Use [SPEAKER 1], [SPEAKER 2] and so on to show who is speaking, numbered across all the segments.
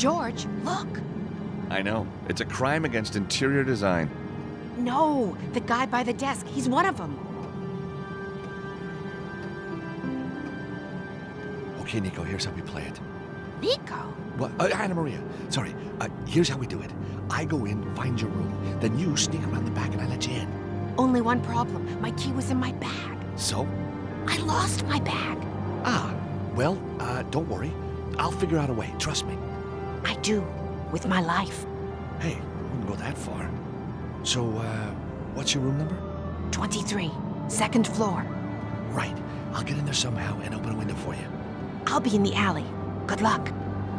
[SPEAKER 1] George, look!
[SPEAKER 2] I know. It's a crime against interior design.
[SPEAKER 1] No, the guy by the desk, he's one of them.
[SPEAKER 2] Okay, Nico, here's how we play it.
[SPEAKER 1] Nico?
[SPEAKER 2] What? Anna Maria. Sorry. Here's how we do it. I go in, find your room. Then you sneak around the back and I let you in.
[SPEAKER 1] Only one problem. My key was in my bag.
[SPEAKER 2] So?
[SPEAKER 1] I lost my bag.
[SPEAKER 2] Well, don't worry. I'll figure out a way. Trust me.
[SPEAKER 1] I do. With my life.
[SPEAKER 2] Hey, I wouldn't go that far. So, what's your room number?
[SPEAKER 1] 23. Second floor.
[SPEAKER 2] Right. I'll get in there somehow and open a window for you.
[SPEAKER 1] I'll be in the alley. Good luck.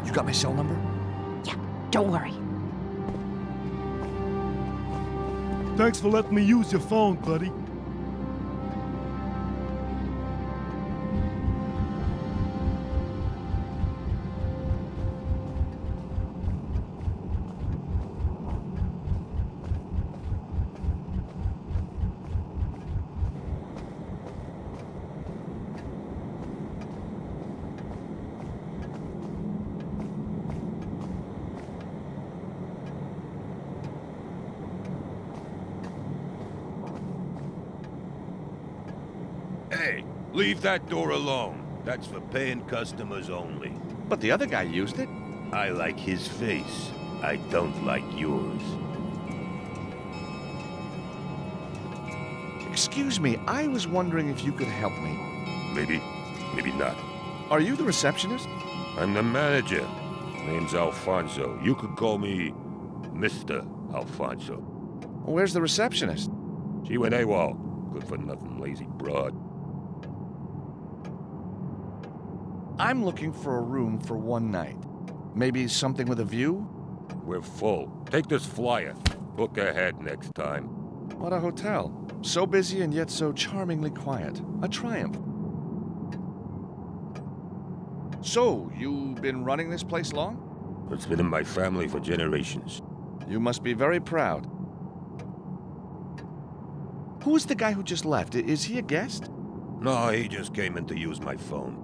[SPEAKER 2] You got my cell number?
[SPEAKER 1] Yeah, don't worry.
[SPEAKER 3] Thanks for letting me use your phone, buddy.
[SPEAKER 4] Hey, leave that door alone. That's for paying customers only.
[SPEAKER 2] But the other guy used it.
[SPEAKER 4] I like his face. I don't like yours.
[SPEAKER 2] Excuse me, I was wondering if you could help me.
[SPEAKER 4] Maybe, maybe not.
[SPEAKER 2] Are you the receptionist?
[SPEAKER 4] I'm the manager. Name's Alfonso. You could call me Mr. Alfonso.
[SPEAKER 2] Where's the receptionist?
[SPEAKER 4] She went AWOL. Good for nothing, lazy broad.
[SPEAKER 2] I'm looking for a room for one night. Maybe something with a view?
[SPEAKER 4] We're full. Take this flyer. Book ahead next time.
[SPEAKER 2] What a hotel. So busy and yet so charmingly quiet. A triumph. So, you've been running this place long?
[SPEAKER 4] It's been in my family for generations.
[SPEAKER 2] You must be very proud. Who is the guy who just left? Is he a guest?
[SPEAKER 4] No, he just came in to use my phone.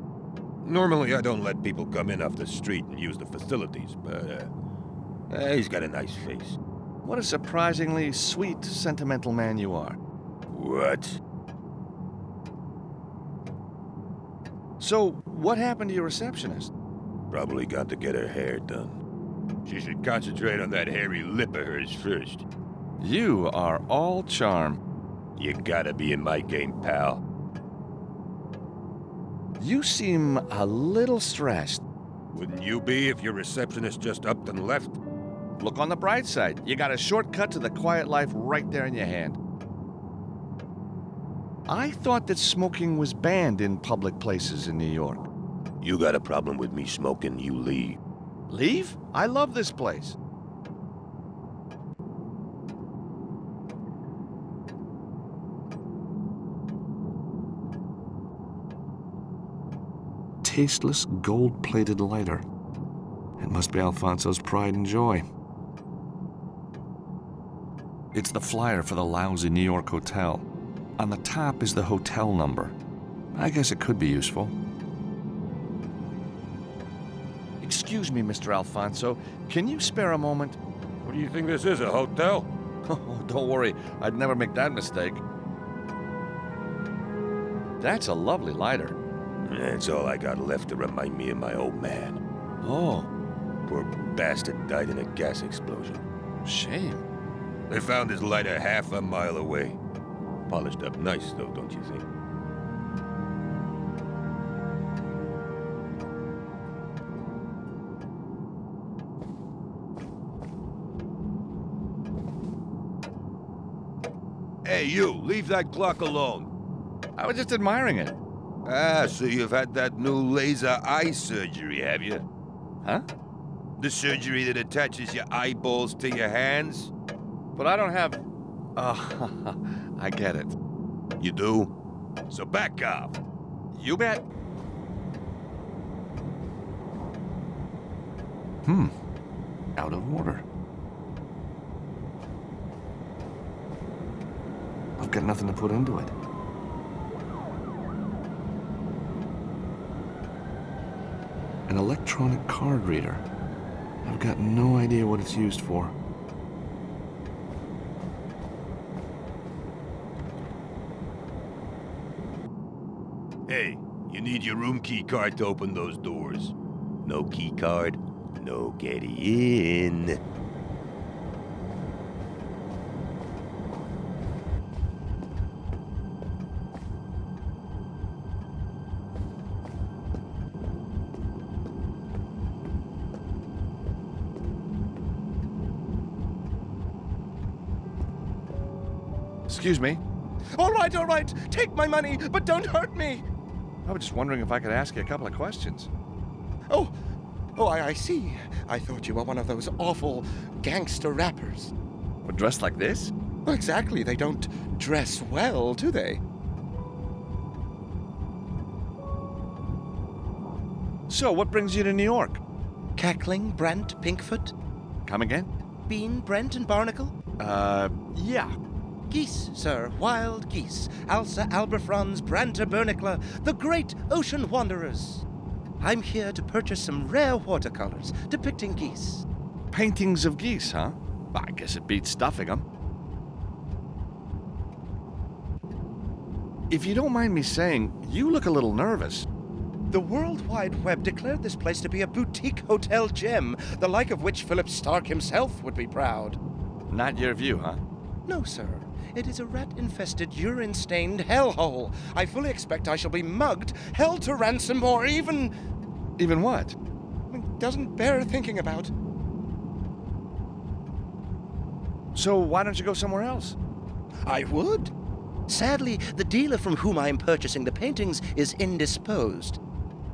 [SPEAKER 4] Normally, I don't let people come in off the street and use the facilities, but he's got a nice face.
[SPEAKER 2] What a surprisingly sweet, sentimental man you are.
[SPEAKER 4] What?
[SPEAKER 2] So, what happened to your receptionist?
[SPEAKER 4] Probably got to get her hair done. She should concentrate on that hairy lip of hers first.
[SPEAKER 2] You are all charm.
[SPEAKER 4] You gotta be in my game, pal.
[SPEAKER 2] You seem a little stressed.
[SPEAKER 4] Wouldn't you be if your receptionist just upped and left?
[SPEAKER 2] Look on the bright side. You got a shortcut to the quiet life right there in your hand. I thought that smoking was banned in public places in New York.
[SPEAKER 4] You got a problem with me smoking, you leave.
[SPEAKER 2] Leave? I love this place. Tasteless, gold-plated lighter. It must be Alfonso's pride and joy. It's the flyer for the lousy New York hotel. On the top is the hotel number. I guess it could be useful. Excuse me, Mr. Alfonso. Can you spare a moment?
[SPEAKER 4] What do you think this is, a hotel?
[SPEAKER 2] Oh, don't worry. I'd never make that mistake. That's a lovely lighter.
[SPEAKER 4] That's all I got left to remind me of my old man.
[SPEAKER 2] Oh.
[SPEAKER 4] Poor bastard died in a gas explosion.
[SPEAKER 2] Shame.
[SPEAKER 4] They found his lighter half a mile away. Polished up nice, though, don't you think? Hey, you! Leave that clock alone!
[SPEAKER 2] I was just admiring it.
[SPEAKER 4] Ah, so you've had that new laser eye surgery, have you?
[SPEAKER 2] Huh?
[SPEAKER 4] The surgery that attaches your eyeballs to your hands?
[SPEAKER 2] But I don't have... I get it.
[SPEAKER 4] You do? So back off.
[SPEAKER 2] You bet. Out of order. I've got nothing to put into it. An electronic card reader. I've got no idea what it's used for.
[SPEAKER 4] Hey, you need your room key card to open those doors. No key card, no getting in.
[SPEAKER 2] Excuse me.
[SPEAKER 5] All right. Take my money, but don't hurt me.
[SPEAKER 2] I was just wondering if I could ask you a couple of questions.
[SPEAKER 5] Oh, I see. I thought you were one of those awful gangster rappers.
[SPEAKER 2] But dressed like this?
[SPEAKER 5] Well, exactly. They don't dress well, do they?
[SPEAKER 2] So, what brings you to New York?
[SPEAKER 5] Cackling, Brent, Pinkfoot,
[SPEAKER 2] Come again?
[SPEAKER 5] Bean, Brent, and Barnacle?
[SPEAKER 2] Yeah.
[SPEAKER 5] Geese, sir, wild geese. Alsa, Albifrons, Branter, Bernicla, the great ocean wanderers. I'm here to purchase some rare watercolors depicting geese.
[SPEAKER 2] Paintings of geese, huh? I guess it beats stuffing them. If you don't mind me saying, you look a little nervous.
[SPEAKER 5] The World Wide Web declared this place to be a boutique hotel gem, the like of which Philip Stark himself would be proud.
[SPEAKER 2] Not your view, huh?
[SPEAKER 5] No, sir. It is a rat-infested, urine-stained hellhole. I fully expect I shall be mugged, held to ransom, or even...
[SPEAKER 2] Even what?
[SPEAKER 5] Doesn't bear thinking about.
[SPEAKER 2] So why don't you go somewhere else?
[SPEAKER 5] I would. Sadly, the dealer from whom I am purchasing the paintings is indisposed,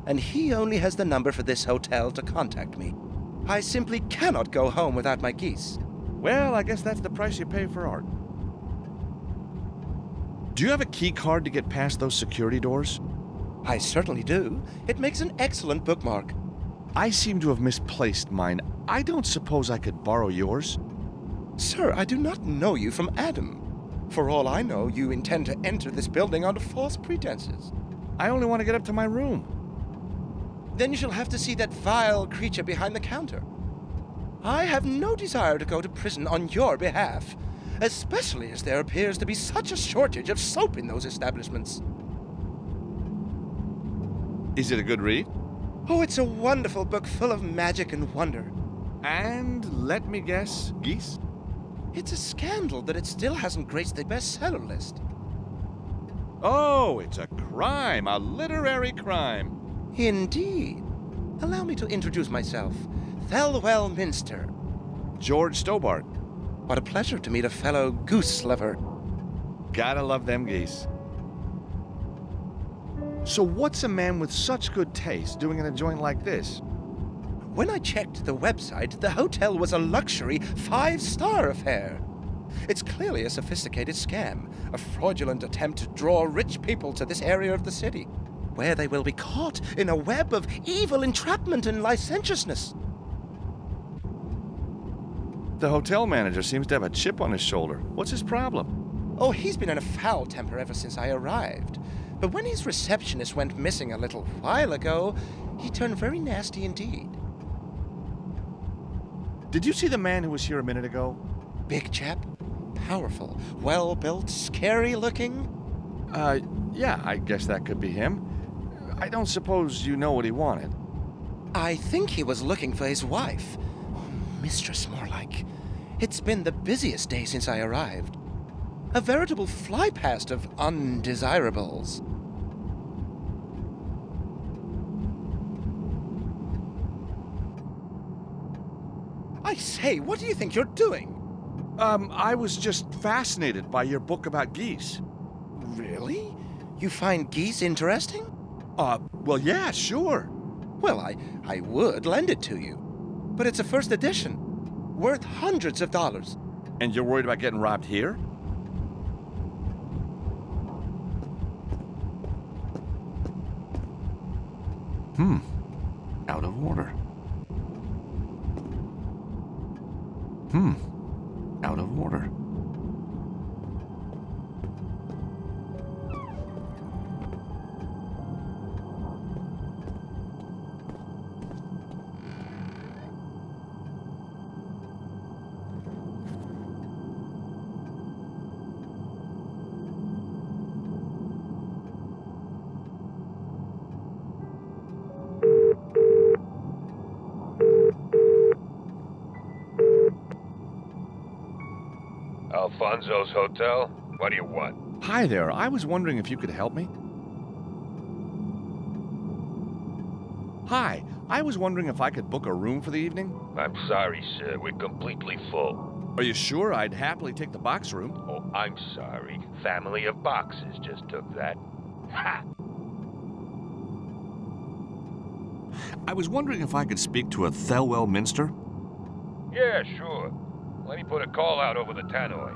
[SPEAKER 5] and he only has the number for this hotel to contact me. I simply cannot go home without my geese.
[SPEAKER 2] Well, I guess that's the price you pay for art. Do you have a key card to get past those security doors?
[SPEAKER 5] I certainly do. It makes an excellent bookmark.
[SPEAKER 2] I seem to have misplaced mine. I don't suppose I could borrow yours?
[SPEAKER 5] Sir, I do not know you from Adam. For all I know, you intend to enter this building under false pretenses.
[SPEAKER 2] I only want to get up to my room.
[SPEAKER 5] Then you shall have to see that vile creature behind the counter. I have no desire to go to prison on your behalf, especially as there appears to be such a shortage of soap in those establishments.
[SPEAKER 2] Is it a good read?
[SPEAKER 5] Oh, it's a wonderful book full of magic and wonder.
[SPEAKER 2] And let me guess, geese?
[SPEAKER 5] It's a scandal that it still hasn't graced the bestseller list.
[SPEAKER 2] Oh, it's a crime, a literary crime.
[SPEAKER 5] Indeed. Allow me to introduce myself. Thelwell Minster.
[SPEAKER 2] George Stobart.
[SPEAKER 5] What a pleasure to meet a fellow goose lover.
[SPEAKER 2] Gotta love them geese. So what's a man with such good taste doing in a joint like this?
[SPEAKER 5] When I checked the website, the hotel was a luxury 5-star affair. It's clearly a sophisticated scam, a fraudulent attempt to draw rich people to this area of the city, where they will be caught in a web of evil entrapment and licentiousness.
[SPEAKER 2] The hotel manager seems to have a chip on his shoulder. What's his problem?
[SPEAKER 5] Oh, he's been in a foul temper ever since I arrived. But when his receptionist went missing a little while ago, he turned very nasty indeed.
[SPEAKER 2] Did you see the man who was here a minute ago?
[SPEAKER 5] Big chap, powerful, well-built, scary-looking.
[SPEAKER 2] Yeah, I guess that could be him. I don't suppose you know what he wanted.
[SPEAKER 5] I think he was looking for his wife. Mistress, more like. It's been the busiest day since I arrived. A veritable fly-past of undesirables. I say, what do you think you're doing?
[SPEAKER 2] I was just fascinated by your book about geese.
[SPEAKER 5] Really? You find geese interesting?
[SPEAKER 2] Well, yeah, sure.
[SPEAKER 5] Well, I would lend it to you. But it's a first edition, worth hundreds of dollars.
[SPEAKER 2] And you're worried about getting robbed here? Out of order. Out of order.
[SPEAKER 4] Alfonso's hotel? What do you want?
[SPEAKER 2] Hi there. I was wondering if you could help me. Hi. I was wondering if I could book a room for the evening.
[SPEAKER 4] I'm sorry, sir. We're completely full.
[SPEAKER 2] Are you sure? I'd happily take the box room.
[SPEAKER 4] Oh, I'm sorry. Family of boxes just took that. Ha!
[SPEAKER 2] I was wondering if I could speak to a Thelwell Minster.
[SPEAKER 4] Yeah, sure. Let me put a call out over the tannoy.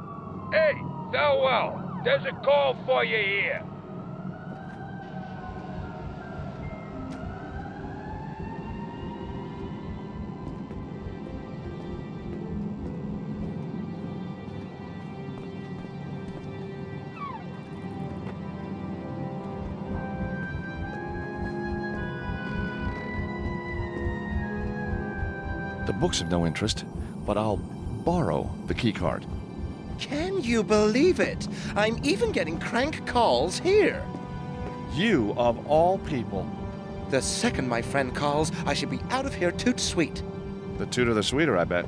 [SPEAKER 4] Hey, Thelwell! There's a call for you here!
[SPEAKER 2] The books have no interest, but I'll borrow the key card.
[SPEAKER 5] Can you believe it? I'm even getting crank calls here.
[SPEAKER 2] You, of all people.
[SPEAKER 5] The second my friend calls, I should be out of here toot sweet.
[SPEAKER 2] The tooter the sweeter, I bet.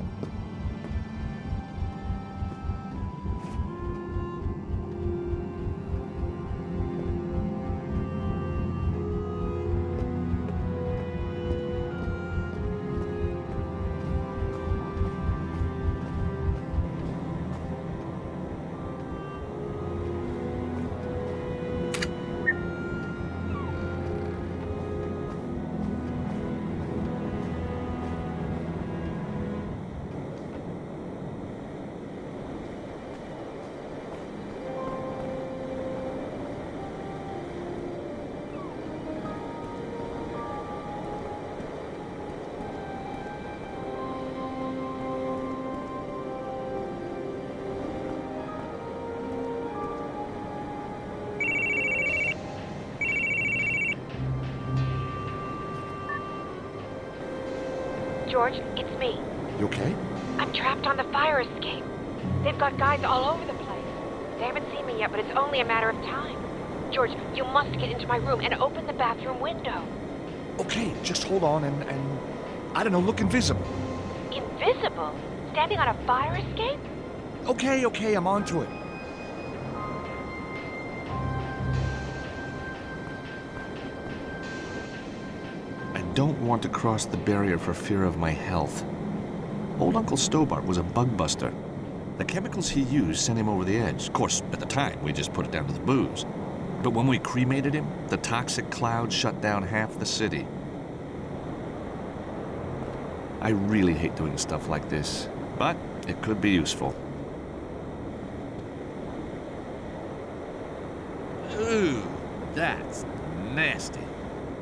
[SPEAKER 1] George, it's me.
[SPEAKER 2] You okay?
[SPEAKER 1] I'm trapped on the fire escape. They've got guys all over the place. They haven't seen me yet, but it's only a matter of time. George, you must get into my room and open the bathroom window.
[SPEAKER 2] Okay, just hold on and I don't know, look invisible.
[SPEAKER 1] Invisible? Standing on a fire escape?
[SPEAKER 2] Okay, I'm on to it. I don't want to cross the barrier for fear of my health. Old Uncle Stobart was a bug buster. The chemicals he used sent him over the edge. Of course, at the time, we just put it down to the booze. But when we cremated him, the toxic cloud shut down half the city. I really hate doing stuff like this, but it could be useful. Ooh, that's nasty.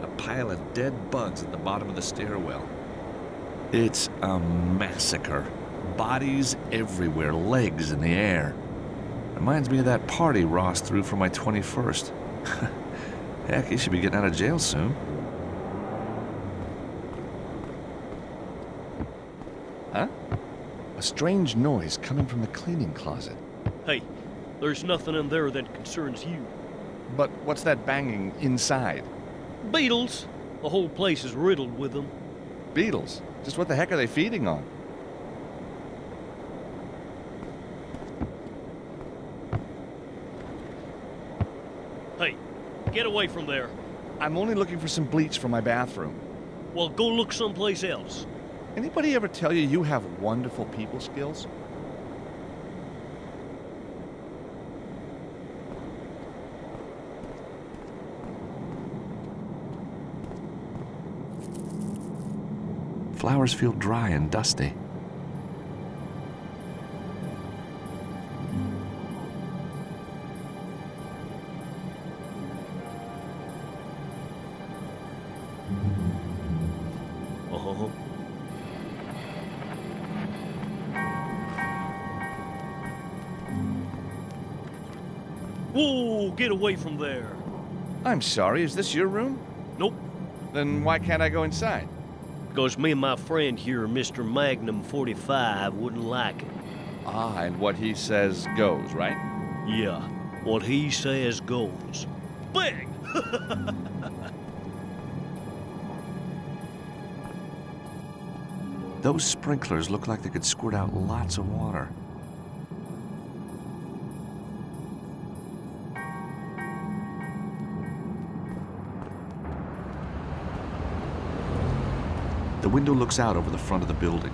[SPEAKER 2] A pile of dead bugs at the bottom of the stairwell. It's a massacre. Bodies everywhere, legs in the air. Reminds me of that party Ross threw for my 21st. Heck, he should be getting out of jail soon. Huh? A strange noise coming from the cleaning closet.
[SPEAKER 6] Hey, there's nothing in there that concerns you.
[SPEAKER 2] But what's that banging inside?
[SPEAKER 6] Beetles. The whole place is riddled with them.
[SPEAKER 2] Beetles? Just what the heck are they feeding on?
[SPEAKER 6] Hey, get away from there.
[SPEAKER 2] I'm only looking for some bleach for my bathroom.
[SPEAKER 6] Well, go look someplace else.
[SPEAKER 2] Anybody ever tell you you have wonderful people skills? Flowers feel dry and dusty.
[SPEAKER 6] Uh-huh. Whoa, get away from there.
[SPEAKER 2] I'm sorry, is this your room?
[SPEAKER 6] Nope.
[SPEAKER 2] Then why can't I go inside?
[SPEAKER 6] Because me and my friend here, Mr. Magnum 45, wouldn't like it.
[SPEAKER 2] Ah, and what he says goes, right?
[SPEAKER 6] Yeah, what he says goes. Bang!
[SPEAKER 2] Those sprinklers look like they could squirt out lots of water. The window looks out over the front of the building.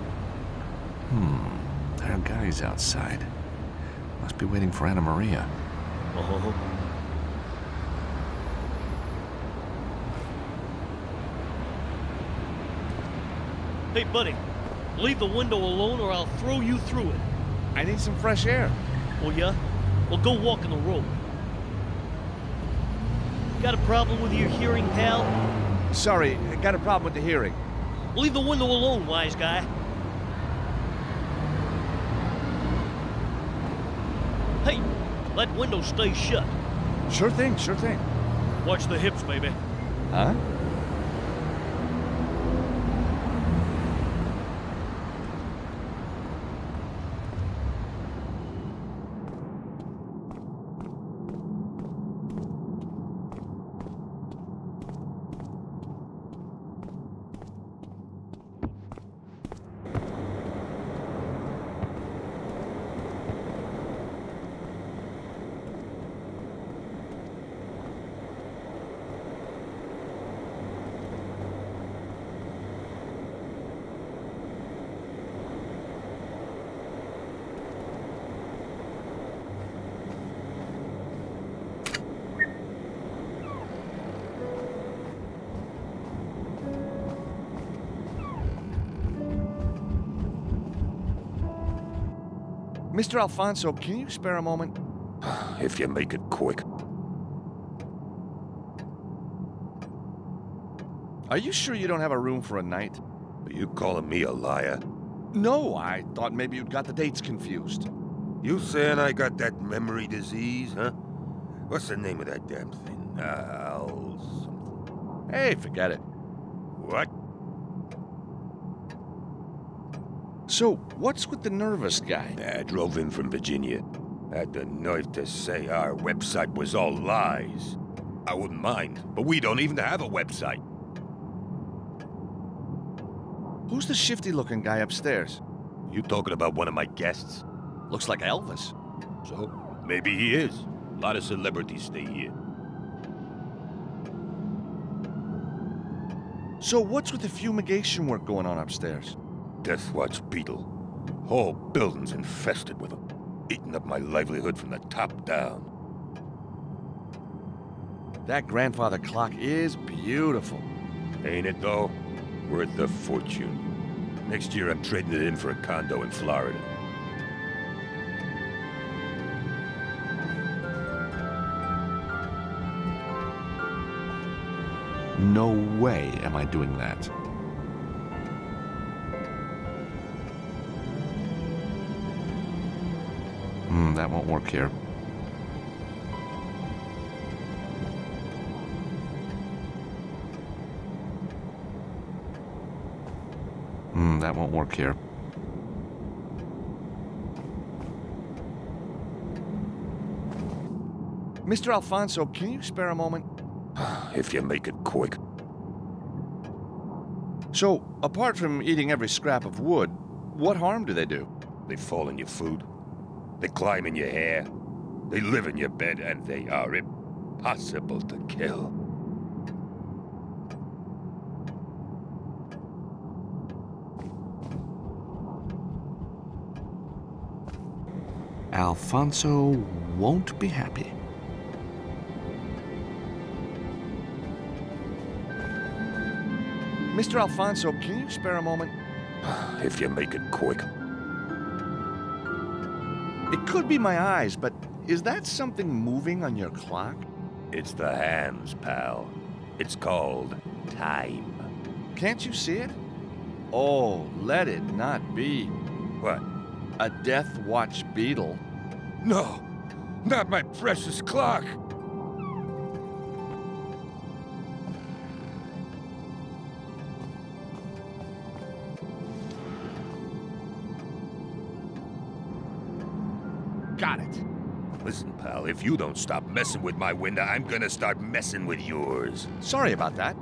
[SPEAKER 2] There are guys outside. Must be waiting for Anna Maria.
[SPEAKER 6] Uh-huh. Hey, buddy, leave the window alone or I'll throw you through it.
[SPEAKER 2] I need some fresh air.
[SPEAKER 6] Oh, yeah? Well, go walk in the road. Got a problem with your hearing, pal?
[SPEAKER 2] Sorry, I got a problem with the hearing.
[SPEAKER 6] Leave the window alone, wise guy. Hey, that window stays shut.
[SPEAKER 2] Sure thing, sure thing.
[SPEAKER 6] Watch the hips, baby.
[SPEAKER 2] Huh? Mr. Alfonso, can you spare a moment?
[SPEAKER 4] If you make it quick.
[SPEAKER 2] Are you sure you don't have a room for a night?
[SPEAKER 4] Are you calling me a liar?
[SPEAKER 2] No, I thought maybe you'd got the dates confused.
[SPEAKER 4] You saying I got that memory disease, huh? What's the name of that damn thing? Something.
[SPEAKER 2] Hey, forget it.
[SPEAKER 4] What?
[SPEAKER 2] So, what's with the nervous guy?
[SPEAKER 4] I drove in from Virginia. Had the nerve to say our website was all lies. I wouldn't mind, but we don't even have a website.
[SPEAKER 2] Who's the shifty-looking guy upstairs?
[SPEAKER 4] You talking about one of my guests?
[SPEAKER 2] Looks like Elvis.
[SPEAKER 4] So, maybe he is. A lot of celebrities stay here.
[SPEAKER 2] So what's with the fumigation work going on upstairs?
[SPEAKER 4] Death Watch beetle. Whole building's infested with them. Eating up my livelihood from the top down.
[SPEAKER 2] That grandfather clock is beautiful.
[SPEAKER 4] Ain't it, though? Worth a fortune. Next year I'm trading it in for a condo in Florida.
[SPEAKER 2] No way am I doing that. That won't work here. That won't work here. Mr. Alfonso, can you spare a moment?
[SPEAKER 4] If you make it quick.
[SPEAKER 2] So, apart from eating every scrap of wood, what harm do they do?
[SPEAKER 4] They fall in your food. They climb in your hair. They live in your bed, and they are impossible to kill.
[SPEAKER 2] Alfonso won't be happy. Mr. Alfonso, can you spare a moment?
[SPEAKER 4] If you make it quick.
[SPEAKER 2] It could be my eyes, but is that something moving on your clock?
[SPEAKER 4] It's the hands, pal. It's called time.
[SPEAKER 2] Can't you see it? Oh, let it not be.
[SPEAKER 4] What?
[SPEAKER 2] A Death Watch beetle.
[SPEAKER 4] No! Not my precious clock!
[SPEAKER 2] Got it.
[SPEAKER 4] Listen, pal, if you don't stop messing with my window, I'm gonna start messing with yours.
[SPEAKER 2] Sorry about that.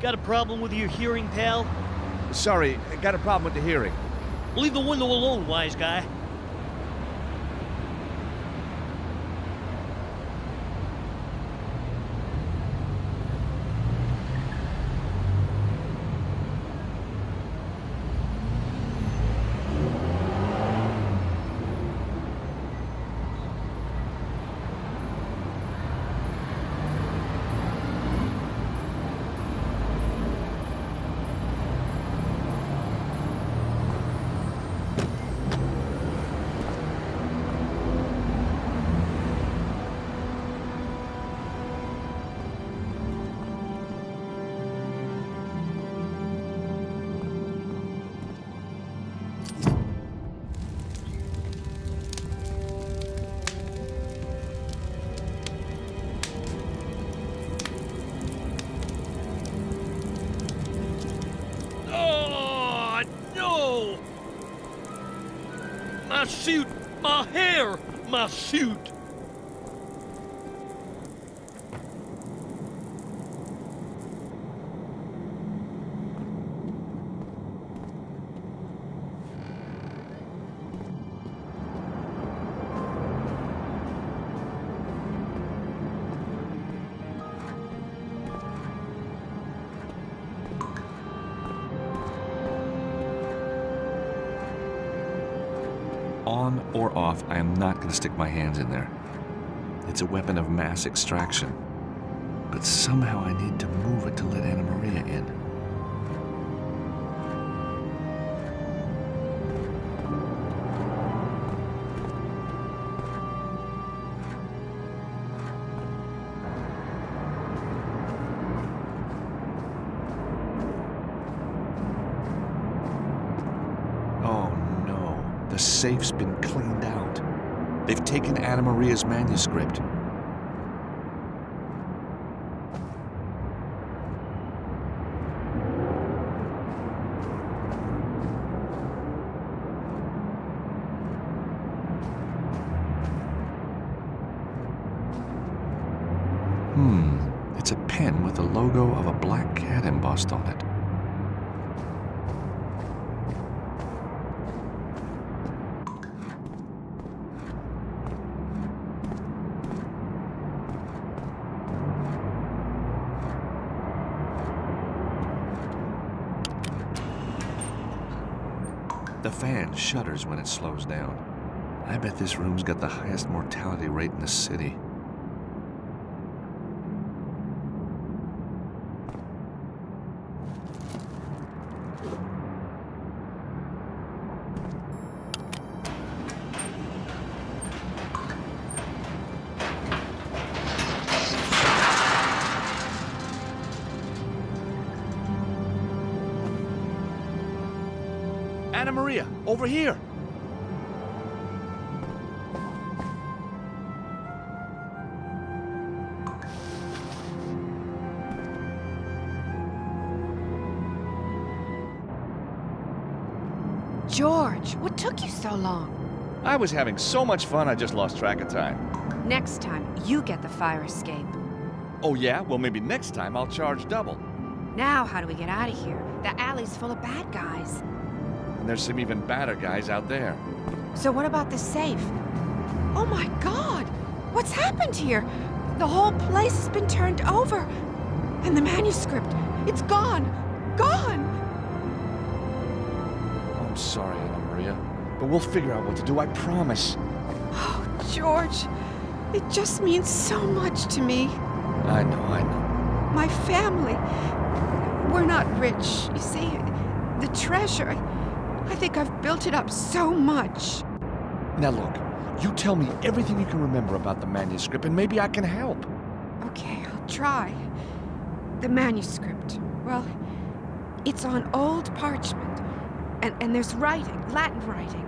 [SPEAKER 6] Got a problem with your hearing, pal?
[SPEAKER 2] Sorry, got a problem with the hearing.
[SPEAKER 6] Leave the window alone, wise guy. My suit! My hair! My suit!
[SPEAKER 2] On or off, I am not going to stick my hands in there. It's a weapon of mass extraction. But somehow I need to move it to let Anna Maria in. The safe's been cleaned out. They've taken Anna Maria's manuscript. It's a pen with the logo of a black cat embossed on it. The fan shudders when it slows down. I bet this room's got the highest mortality rate in the city. Anna Maria, over here!
[SPEAKER 7] George, what took you so long?
[SPEAKER 2] I was having so much fun, I just lost track of time.
[SPEAKER 7] Next time, you get the fire escape.
[SPEAKER 2] Oh yeah? Well, maybe next time I'll charge double.
[SPEAKER 7] Now, how do we get out of here? The alley's full of bad guys.
[SPEAKER 2] And there's some even badder guys out there.
[SPEAKER 7] So what about the safe? Oh my God! What's happened here? The whole place has been turned over. And the manuscript, it's gone! Gone!
[SPEAKER 2] I'm sorry, Anna Maria, but we'll figure out what to do, I promise.
[SPEAKER 7] Oh, George, it just means so much to me.
[SPEAKER 2] I know.
[SPEAKER 7] My family, we're not rich. You see, the treasure, I think I've built it up so much.
[SPEAKER 2] Now look, you tell me everything you can remember about the manuscript and maybe I can help.
[SPEAKER 7] Okay, I'll try. The manuscript, well, it's on old parchment. And there's writing, Latin writing.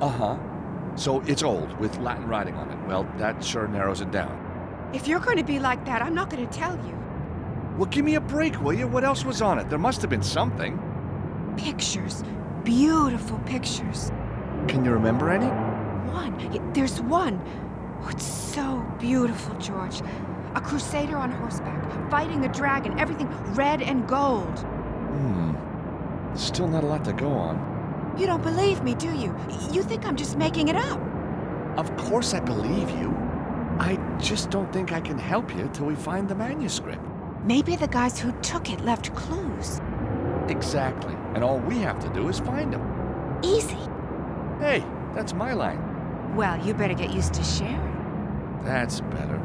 [SPEAKER 2] Uh-huh. So it's old, with Latin writing on it. Well, that sure narrows it down.
[SPEAKER 7] If you're going to be like that, I'm not going to tell you.
[SPEAKER 2] Well, give me a break, will you? What else was on it? There must have been something.
[SPEAKER 7] Pictures. Beautiful pictures.
[SPEAKER 2] Can you remember any?
[SPEAKER 7] One. There's one. Oh, it's so beautiful, George. A crusader on horseback, fighting a dragon, everything red and gold.
[SPEAKER 2] Still not a lot to go on.
[SPEAKER 7] You don't believe me, do you? You think I'm just making it up?
[SPEAKER 2] Of course I believe you. I just don't think I can help you till we find the manuscript.
[SPEAKER 7] Maybe the guys who took it left clues.
[SPEAKER 2] Exactly. And all we have to do is find them.
[SPEAKER 7] Easy.
[SPEAKER 2] Hey, that's my line.
[SPEAKER 7] Well, you better get used to sharing.
[SPEAKER 2] That's better.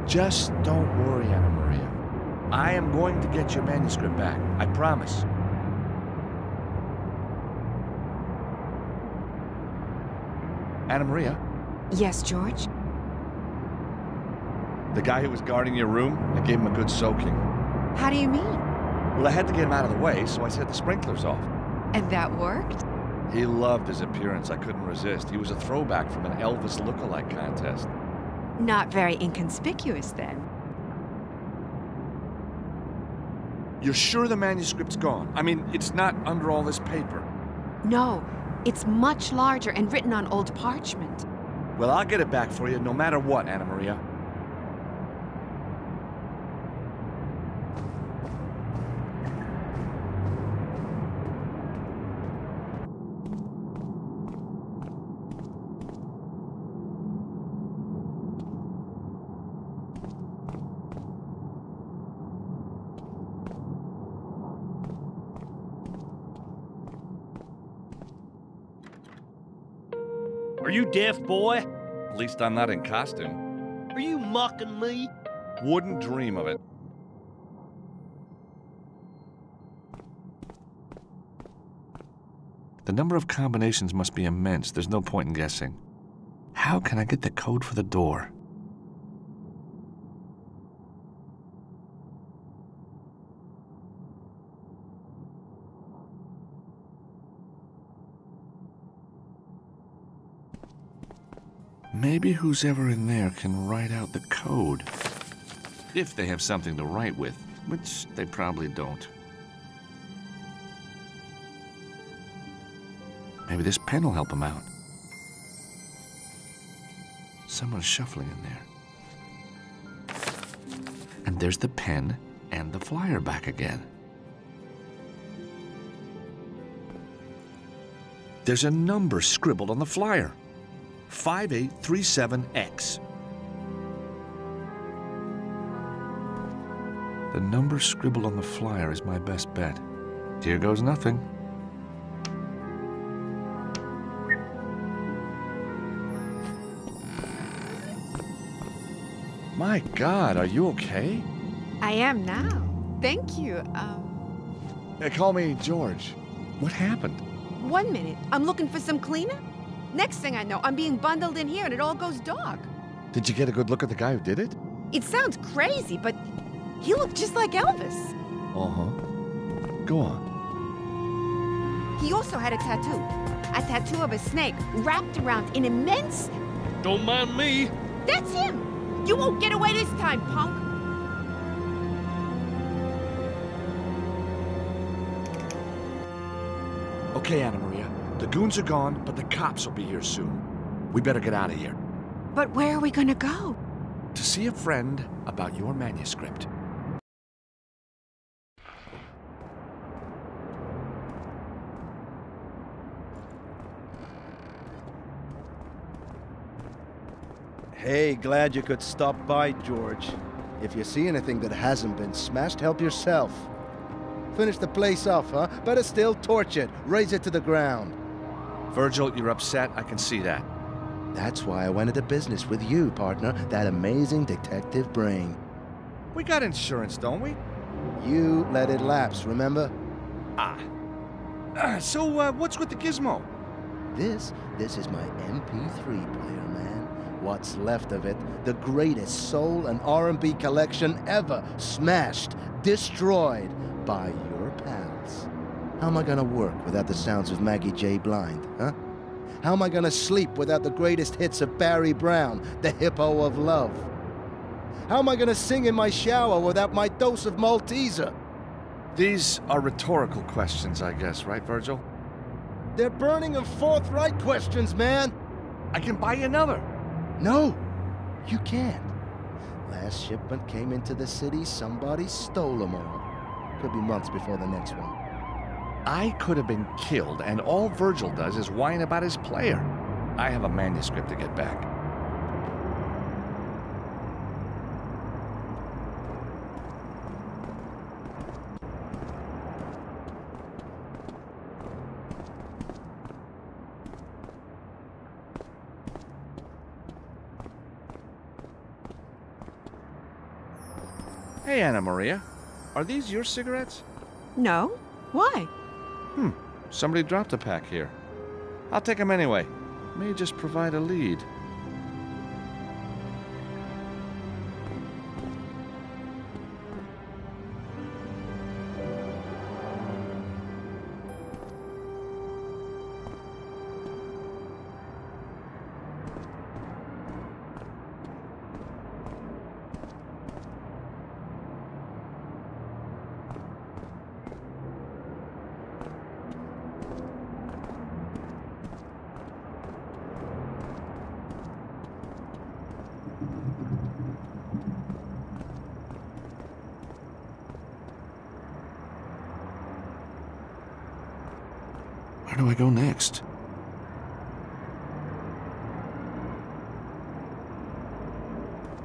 [SPEAKER 2] Just don't worry, Anna Maria. I am going to get your manuscript back. I promise. Anna Maria?
[SPEAKER 7] Yes, George?
[SPEAKER 2] The guy who was guarding your room, I gave him a good soaking.
[SPEAKER 7] How do you mean?
[SPEAKER 2] Well, I had to get him out of the way, so I set the sprinklers off.
[SPEAKER 7] And that worked?
[SPEAKER 2] He loved his appearance. I couldn't resist. He was a throwback from an Elvis look-alike contest.
[SPEAKER 7] Not very inconspicuous, then.
[SPEAKER 2] You're sure the manuscript's gone? I mean, it's not under all this paper.
[SPEAKER 7] No, it's much larger and written on old parchment.
[SPEAKER 2] Well, I'll get it back for you no matter what, Anna Maria.
[SPEAKER 6] Are you deaf, boy?
[SPEAKER 2] At least I'm not in costume.
[SPEAKER 6] Are you mocking me?
[SPEAKER 2] Wouldn't dream of it. The number of combinations must be immense. There's no point in guessing. How can I get the code for the door? Maybe who's ever in there can write out the code. If they have something to write with, which they probably don't. Maybe this pen will help them out. Someone's shuffling in there. And there's the pen and the flyer back again. There's a number scribbled on the flyer. 5837X. The number scribbled on the flyer is my best bet. Here goes nothing. My God, are you okay?
[SPEAKER 7] I am now. Thank you.
[SPEAKER 2] Call me George. What happened?
[SPEAKER 7] 1 minute. I'm looking for some cleaner. Next thing I know, I'm being bundled in here and it all goes dark.
[SPEAKER 2] Did you get a good look at the guy who did it?
[SPEAKER 7] It sounds crazy, but he looked just like Elvis.
[SPEAKER 2] Uh-huh. Go on.
[SPEAKER 7] He also had a tattoo. A tattoo of a snake wrapped around an immense...
[SPEAKER 6] Don't mind me.
[SPEAKER 7] That's him! You won't get away this time, punk!
[SPEAKER 2] Okay, Anna Maria. The goons are gone, but the cops will be here soon. We better get out of here.
[SPEAKER 7] But where are we gonna go?
[SPEAKER 2] To see a friend about your manuscript.
[SPEAKER 5] Hey, glad you could stop by, George. If you see anything that hasn't been smashed, help yourself. Finish the place off, huh? Better still, torch it. Raise it to the ground.
[SPEAKER 2] Virgil, you're upset. I can see that.
[SPEAKER 5] That's why I went into business with you, partner. That amazing detective brain.
[SPEAKER 2] We got insurance, don't we?
[SPEAKER 5] You let it lapse, remember?
[SPEAKER 2] So what's with the gizmo?
[SPEAKER 5] This is my MP3 player, man. What's left of it, the greatest soul and R&B collection ever smashed, destroyed by your pals. How am I gonna work without the sounds of Maggie J. Blind, huh? How am I gonna sleep without the greatest hits of Barry Brown, the hippo of love? How am I gonna sing in my shower without my dose of Malteser?
[SPEAKER 2] These are rhetorical questions, I guess, right, Virgil?
[SPEAKER 5] They're burning and forthright questions, man!
[SPEAKER 2] I can buy you another.
[SPEAKER 5] No, you can't. Last shipment came into the city, somebody stole them all. Could be months before the next one.
[SPEAKER 2] I could have been killed, and all Virgil does is whine about his player. I have a manuscript to get back. Hey, Anna Maria. Are these your cigarettes?
[SPEAKER 7] No? Why?
[SPEAKER 2] Somebody dropped a pack here. I'll take them anyway. May just provide a lead. Where do I go next?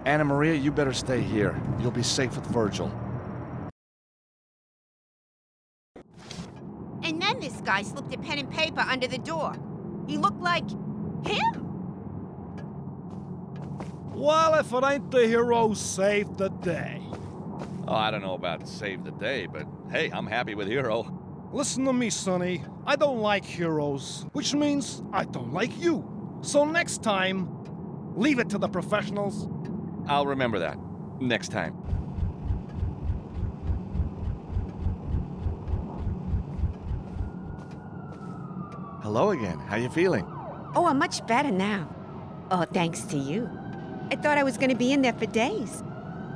[SPEAKER 2] Anna Maria, you better stay here. You'll be safe with Virgil.
[SPEAKER 7] And then this guy slipped a pen and paper under the door. He looked like him.
[SPEAKER 3] Well, if it ain't the hero who saved the day.
[SPEAKER 2] Oh, I don't know about save the day, but hey, I'm happy with Hero.
[SPEAKER 3] Listen to me, Sonny. I don't like heroes, which means I don't like you. So next time, leave it to the professionals.
[SPEAKER 2] I'll remember that. Next time. Hello again. How you feeling?
[SPEAKER 7] Oh, I'm much better now. Oh, thanks to you. I thought I was going to be in there for days.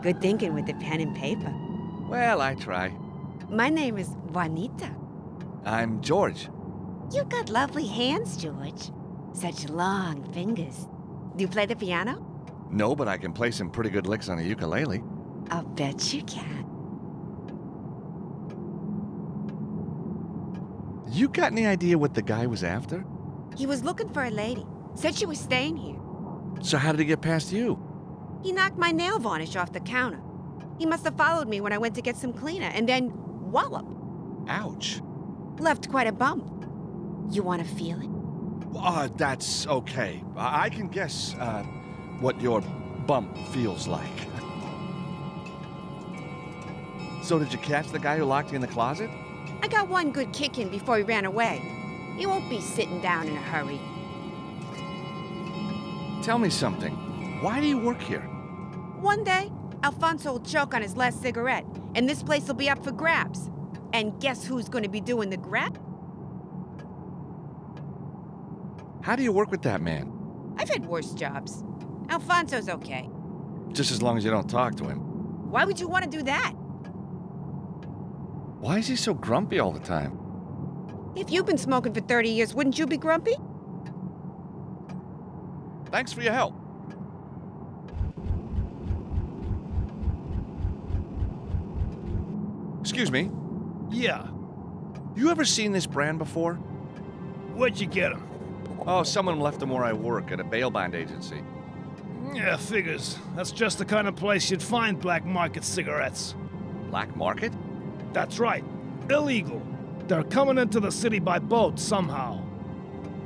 [SPEAKER 7] Good thinking with the pen and paper.
[SPEAKER 2] Well, I try.
[SPEAKER 7] My name is Juanita.
[SPEAKER 2] I'm George.
[SPEAKER 7] You've got lovely hands, George. Such long fingers. Do you play the piano?
[SPEAKER 2] No, but I can play some pretty good licks on a ukulele.
[SPEAKER 7] I'll bet you can.
[SPEAKER 2] You got any idea what the guy was after?
[SPEAKER 7] He was looking for a lady. Said she was staying here.
[SPEAKER 2] So how did he get past you?
[SPEAKER 7] He knocked my nail varnish off the counter. He must have followed me when I went to get some cleaner, and then wallop.
[SPEAKER 2] Ouch.
[SPEAKER 7] Left quite a bump. You want to feel it?
[SPEAKER 2] That's okay. I can guess what your bump feels like. So did you catch the guy who locked you in the closet?
[SPEAKER 7] I got one good kick in before he ran away. He won't be sitting down in a hurry.
[SPEAKER 2] Tell me something. Why do you work here?
[SPEAKER 7] One day, Alfonso will choke on his last cigarette, and this place will be up for grabs. And guess who's going to be doing the grab?
[SPEAKER 2] How do you work with that man?
[SPEAKER 7] I've had worse jobs. Alfonso's okay.
[SPEAKER 2] Just as long as you don't talk to him.
[SPEAKER 7] Why would you want to do that?
[SPEAKER 2] Why is he so grumpy all the time?
[SPEAKER 7] If you've been smoking for 30 years, wouldn't you be grumpy?
[SPEAKER 2] Thanks for your help. Excuse me.
[SPEAKER 3] Yeah.
[SPEAKER 2] You ever seen this brand before?
[SPEAKER 3] Where'd you get him?
[SPEAKER 2] Oh, someone left them where I work at a bail bond agency.
[SPEAKER 3] Yeah, figures. That's just the kind of place you'd find black market cigarettes.
[SPEAKER 2] Black market?
[SPEAKER 3] That's right. Illegal. They're coming into the city by boat somehow.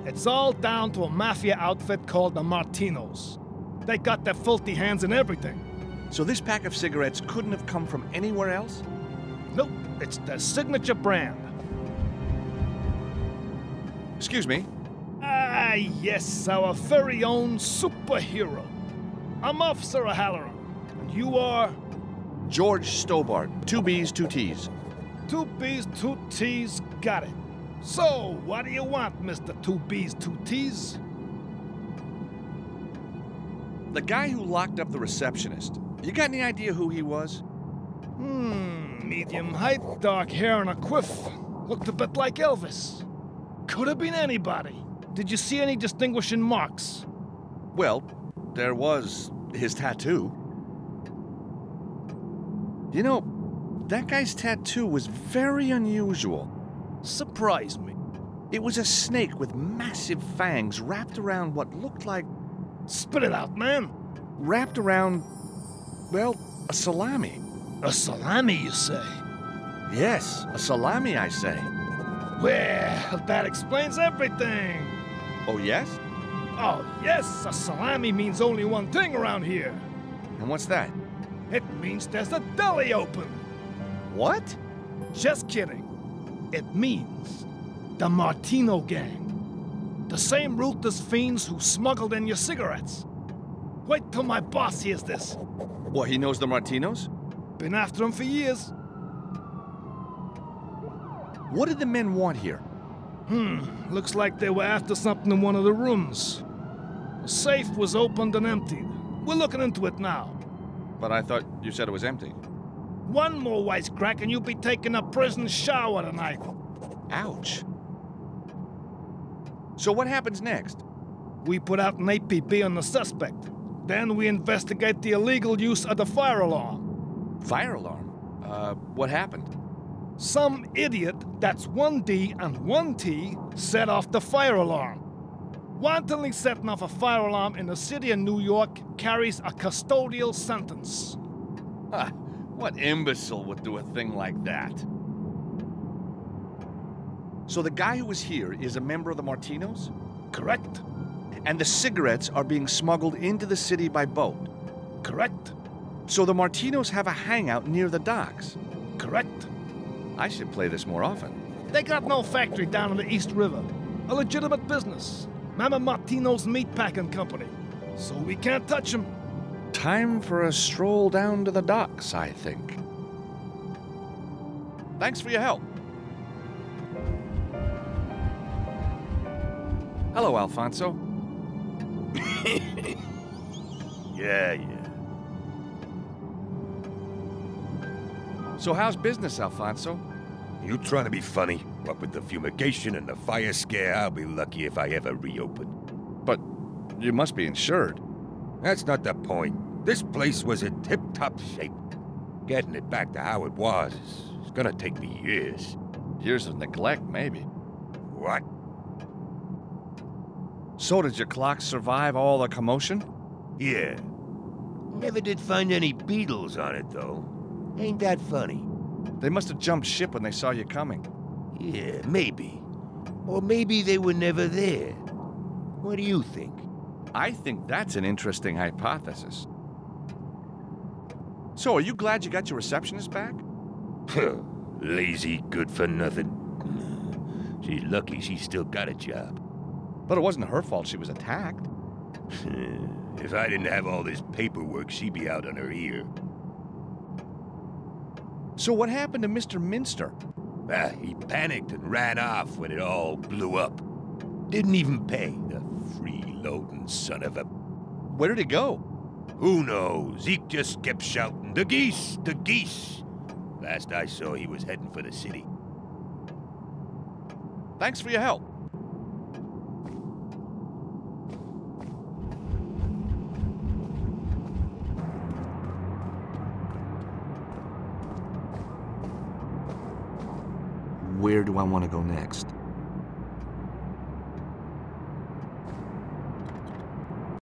[SPEAKER 3] It's all down to a mafia outfit called the Martinos. They got their filthy hands in everything.
[SPEAKER 2] So this pack of cigarettes couldn't have come from anywhere else?
[SPEAKER 3] Nope, it's their signature brand.
[SPEAKER 2] Excuse me.
[SPEAKER 3] Ah, yes, our very own superhero. I'm Officer O'Halloran, and you are?
[SPEAKER 2] George Stobart. 2 B's, 2 T's.
[SPEAKER 3] 2 B's, 2 T's, got it. So, what do you want, Mr. 2 B's, 2 T's?
[SPEAKER 2] The guy who locked up the receptionist. You got any idea who he was?
[SPEAKER 3] Medium height, dark hair, and a quiff. Looked a bit like Elvis. Could have been anybody. Did you see any distinguishing marks?
[SPEAKER 2] Well, there was his tattoo. You know, that guy's tattoo was very unusual.
[SPEAKER 3] Surprise me.
[SPEAKER 2] It was a snake with massive fangs wrapped around what looked like...
[SPEAKER 3] Spit it out, man.
[SPEAKER 2] Wrapped around, well, a salami.
[SPEAKER 3] A salami, you say?
[SPEAKER 2] Yes, a salami, I say.
[SPEAKER 3] Well, that explains everything.
[SPEAKER 2] Oh, yes?
[SPEAKER 3] Oh, yes, a salami means only one thing around here.
[SPEAKER 2] And what's that?
[SPEAKER 3] It means there's a deli open.
[SPEAKER 2] What?
[SPEAKER 3] Just kidding. It means the Martino gang. The same ruthless fiends who smuggled in your cigarettes. Wait till my boss hears this.
[SPEAKER 2] What, he knows the Martinos?
[SPEAKER 3] Been after them for years.
[SPEAKER 2] What did the men want here?
[SPEAKER 3] Looks like they were after something in one of the rooms. The safe was opened and emptied. We're looking into it now.
[SPEAKER 2] But I thought you said it was empty.
[SPEAKER 3] One more wisecrack and you'll be taking a prison shower tonight.
[SPEAKER 2] Ouch. So what happens next?
[SPEAKER 3] We put out an APB on the suspect. Then we investigate the illegal use of the fire alarm.
[SPEAKER 2] Fire alarm? What happened?
[SPEAKER 3] Some idiot, that's one D and one T, set off the fire alarm. Wantonly setting off a fire alarm in the city of New York carries a custodial sentence.
[SPEAKER 2] Huh. What imbecile would do a thing like that? So the guy who was here is a member of the Martinos?
[SPEAKER 3] Correct.
[SPEAKER 2] And the cigarettes are being smuggled into the city by boat?
[SPEAKER 3] Correct.
[SPEAKER 2] So the Martinos have a hangout near the docks?
[SPEAKER 3] Correct.
[SPEAKER 2] I should play this more often.
[SPEAKER 3] They got no factory down in the East River. A legitimate business. Mama Martino's Meatpacking Company. So we can't touch them.
[SPEAKER 2] Time for a stroll down to the docks, I think. Thanks for your help. Hello, Alfonso.
[SPEAKER 4] Yeah.
[SPEAKER 2] So how's business, Alfonso?
[SPEAKER 4] You trying to be funny? What with the fumigation and the fire scare, I'll be lucky if I ever reopen.
[SPEAKER 2] But you must be insured.
[SPEAKER 4] That's not the point. This place was in tip-top shape. Getting it back to how it was is gonna take me years.
[SPEAKER 2] Years of neglect, maybe.
[SPEAKER 4] What?
[SPEAKER 2] So did your clock survive all the commotion?
[SPEAKER 4] Yeah. Never did find any beetles on it, though. Ain't that funny?
[SPEAKER 2] They must have jumped ship when they saw you coming.
[SPEAKER 4] Yeah, maybe. Or maybe they were never there. What do you think?
[SPEAKER 2] I think that's an interesting hypothesis. So, are you glad you got your receptionist back?
[SPEAKER 4] Lazy good-for-nothing. She's lucky she still got a job.
[SPEAKER 2] But it wasn't her fault she was attacked.
[SPEAKER 4] If I didn't have all this paperwork, she'd be out on her ear.
[SPEAKER 2] So what happened to Mr. Minster?
[SPEAKER 4] He panicked and ran off when it all blew up. Didn't even pay, the freeloading son of a...
[SPEAKER 2] Where did he go?
[SPEAKER 4] Who knows? Zeke just kept shouting, "The geese! The geese!" Last I saw, he was heading for the city.
[SPEAKER 2] Thanks for your help. Where do I want to go next?